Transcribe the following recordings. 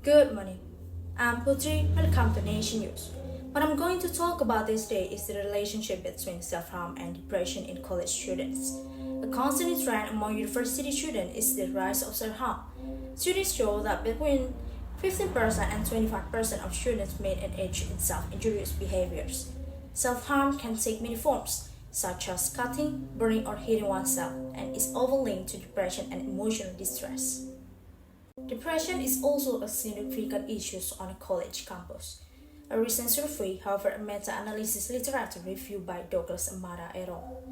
Good morning. I'm Putri. Welcome to Nation News. What I'm going to talk about this day is the relationship between self-harm and depression in college students. A constant trend among university students is the rise of self-harm. Studies show that between 15% and 25% of students may engage in self-injurious behaviors. Self-harm can take many forms, such as cutting, burning, or hitting oneself, and is often linked to depression and emotional distress. Depression is also a significant issue on a college campus. A recent survey, however, a meta-analysis literature review by Douglas Amara et al.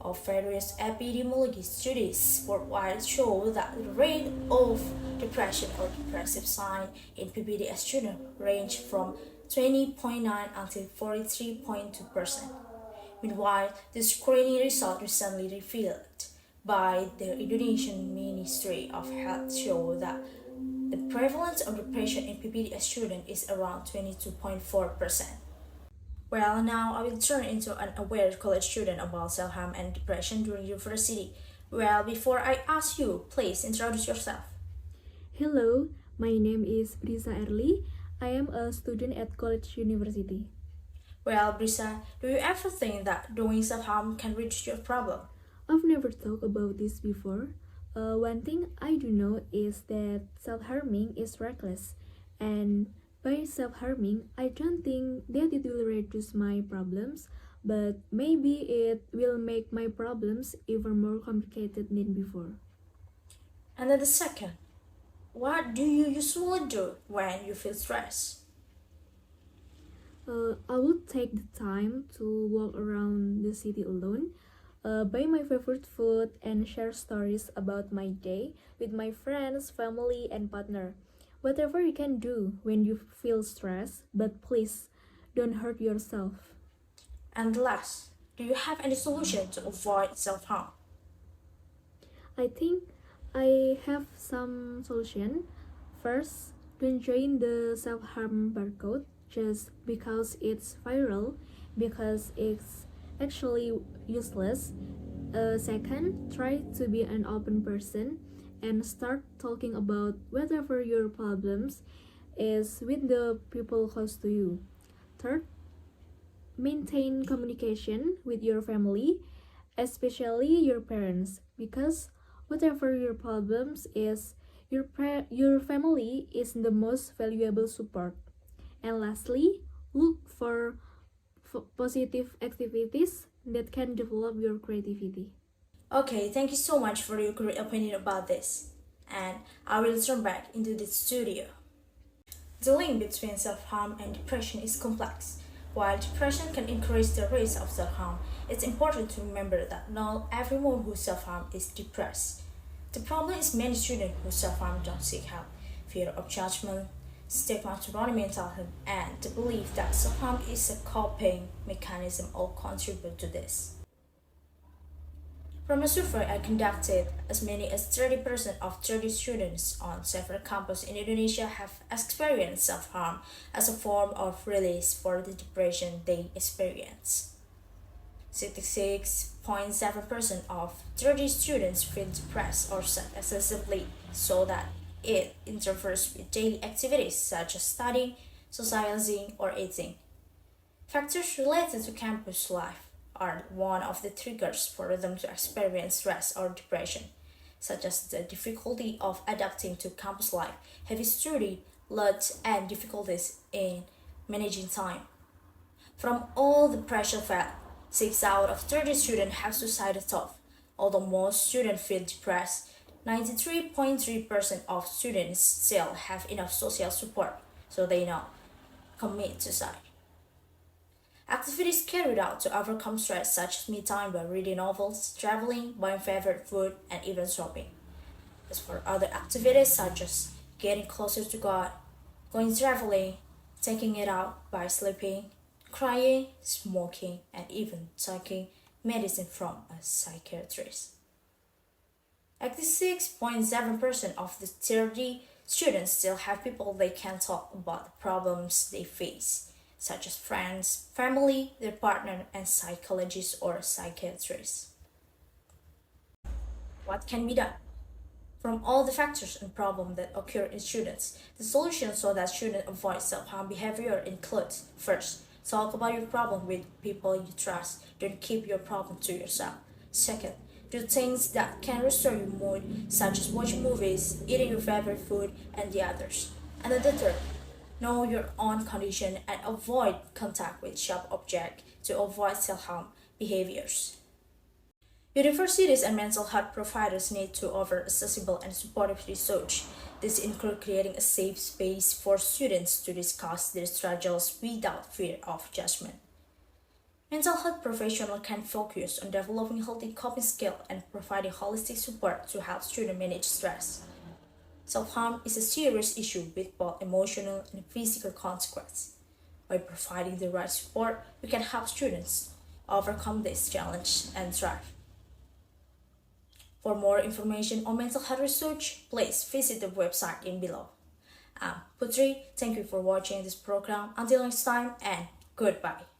Of various epidemiology studies worldwide show that the rate of depression or depressive sign in PPDS students range from 20.9 until 43.2%. Meanwhile, the screening result recently revealed by the Indonesian Ministry of Health show that the prevalence of depression in PPDS students is around 22.4%. Well, now I will turn into an aware college student about self-harm and depression during university. Well, before I ask you, please introduce yourself. Hello, my name is Brisa Erli. I am a student at College University. Well, Brisa, do you ever think that doing self-harm can reduce your problem? I've never thought about this before. One thing I do know is that self-harming is reckless, and by self-harming, I don't think that it will reduce my problems, but maybe it will make my problems even more complicated than before. And then the second, what do you usually do when you feel stressed? I would take the time to walk around the city alone, buy my favorite food, and share stories about my day with my friends, family, and partner. Whatever you can do when you feel stressed, but please don't hurt yourself. And last, do you have any solution to avoid self-harm? I think I have some solution. First, don't join the self-harm barcode just because it's viral, because it's actually useless. Second, try to be an open person and start talking about whatever your problems is with the people close to you. Third, maintain communication with your family, especially your parents, because whatever your problems is, your family is the most valuable support. And lastly, look for positive activities that can develop your creativity. Okay, thank you so much for your great opinion about this. And I will turn back into the studio. The link between self-harm and depression is complex. While depression can increase the risk of self-harm, it's important to remember that not everyone who self-harm is depressed. The problem is many students who self-harm don't seek help, fear of judgment, stigma surrounding mental health, and the belief that self-harm is a coping mechanism all contribute to this. From a survey I conducted, as many as 30% of 30 students on several campuses in Indonesia have experienced self-harm as a form of release for the depression they experience. 66.7% of 30 students feel depressed or sad excessively, so that it interferes with daily activities such as studying, socializing, or eating. Factors related to campus life are one of the triggers for them to experience stress or depression, such as the difficulty of adapting to campus life, heavy study load, and difficulties in managing time. From all the pressure felt, 6 out of 30 students have suicidal thoughts. Although most students feel depressed, 93.3% of students still have enough social support, so they not commit suicide. Activities carried out to overcome stress such as me time by reading novels, traveling, buying favorite food, and even shopping. As for other activities such as getting closer to God, going traveling, taking it out by sleeping, crying, smoking, and even taking medicine from a psychiatrist. 86.7% of the 30 students still have people they can talk about the problems they face, such as friends, family, their partner, and psychologists or psychiatrists. What can be done? from all the factors and problems that occur in students. The solution so that students avoid self-harm behavior includes: first, talk about your problem with people you trust. Don't keep your problem to yourself. Second, do things that can restore your mood, such as watching movies, eating your favorite food, and the others. And then the third, know your own condition and avoid contact with sharp objects to avoid self-harm behaviors. Universities and mental health providers need to offer accessible and supportive research. This includes creating a safe space for students to discuss their struggles without fear of judgment. Mental health professionals can focus on developing healthy coping skills and providing holistic support to help students manage stress. Self-harm is a serious issue with both emotional and physical consequences. By providing the right support, we can help students overcome this challenge and thrive. For more information on mental health research, please visit the website in below. I'm Putri. Thank you for watching this program. Until next time, and goodbye.